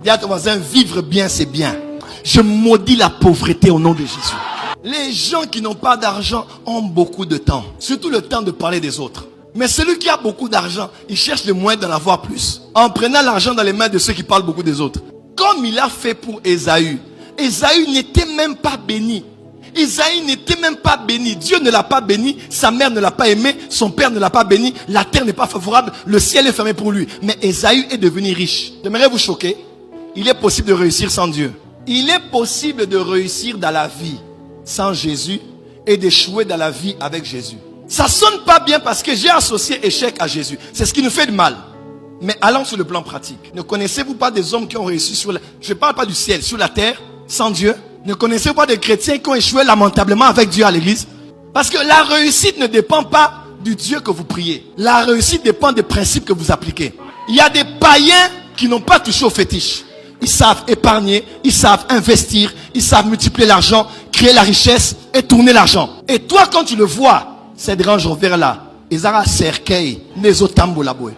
Dis à ton voisin, vivre bien, c'est bien. Je maudis la pauvreté au nom de Jésus. Les gens qui n'ont pas d'argent ont beaucoup de temps. Surtout le temps de parler des autres. Mais celui qui a beaucoup d'argent, il cherche le moyen d'en avoir plus. En prenant l'argent dans les mains de ceux qui parlent beaucoup des autres. Comme il a fait pour Ésaü. Ésaü n'était même pas béni. Ésaü n'était même pas béni. Dieu ne l'a pas béni. Sa mère ne l'a pas aimé. Son père ne l'a pas béni. La terre n'est pas favorable. Le ciel est fermé pour lui. Mais Ésaü est devenu riche. J'aimerais vous choquer. Il est possible de réussir sans Dieu. Il est possible de réussir dans la vie sans Jésus et d'échouer dans la vie avec Jésus. Ça sonne pas bien parce que j'ai associé échec à Jésus. C'est ce qui nous fait de mal. Mais allons sur le plan pratique. Ne connaissez-vous pas des hommes qui ont réussi sur la... Je ne parle pas du ciel, sur la terre, sans Dieu? Ne connaissez-vous pas des chrétiens qui ont échoué lamentablement avec Dieu à l'église? Parce que la réussite ne dépend pas du Dieu que vous priez. La réussite dépend des principes que vous appliquez. Il y a des païens qui n'ont pas touché au fétiche. Ils savent épargner, ils savent investir, ils savent multiplier l'argent, créer la richesse et tourner l'argent. Et toi, quand tu le vois, cette Range Rover là, ils ont un cercueil, les otambo la boue.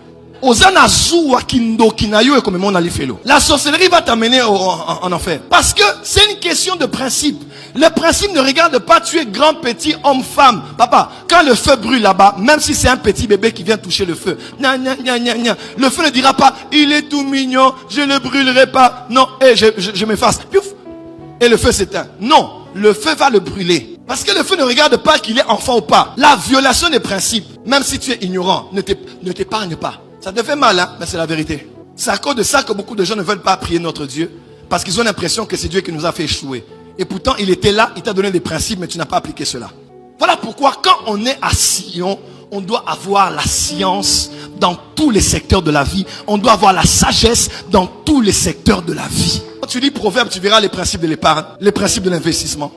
La sorcellerie va t'amener en enfer. Parce que c'est une question de principe. Le principe ne regarde pas tu es grand, petit, homme, femme. Papa, quand le feu brûle là-bas, même si c'est un petit bébé qui vient toucher le feu, le feu ne dira pas, il est tout mignon, je ne le brûlerai pas. Non, et je m'efface. Et le feu s'éteint. Non, le feu va le brûler. Parce que le feu ne regarde pas qu'il est enfant ou pas. La violation des principes, même si tu es ignorant, ne t'épargne pas. Ça te fait mal, hein? Mais c'est la vérité. C'est à cause de ça que beaucoup de gens ne veulent pas prier notre Dieu. Parce qu'ils ont l'impression que c'est Dieu qui nous a fait échouer. Et pourtant, il était là, il t'a donné des principes, mais tu n'as pas appliqué cela. Voilà pourquoi, quand on est à Sion, on doit avoir la science dans tous les secteurs de la vie. On doit avoir la sagesse dans tous les secteurs de la vie. Quand tu lis Proverbe, tu verras les principes de l'épargne, les principes de l'investissement.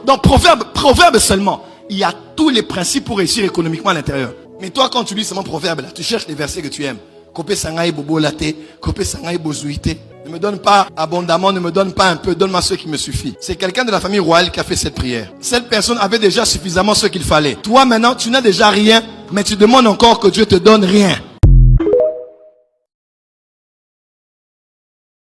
Dans Proverbe seulement, il y a tous les principes pour réussir économiquement à l'intérieur. Mais toi, quand tu lis seulement Proverbe, là, tu cherches les versets que tu aimes. Kopé sangai bobo laté, kopé sangai bozuité. Ne me donne pas abondamment, ne me donne pas un peu, donne-moi ce qui me suffit. C'est quelqu'un de la famille royale qui a fait cette prière. Cette personne avait déjà suffisamment ce qu'il fallait. Toi maintenant, tu n'as déjà rien, mais tu demandes encore que Dieu te donne rien.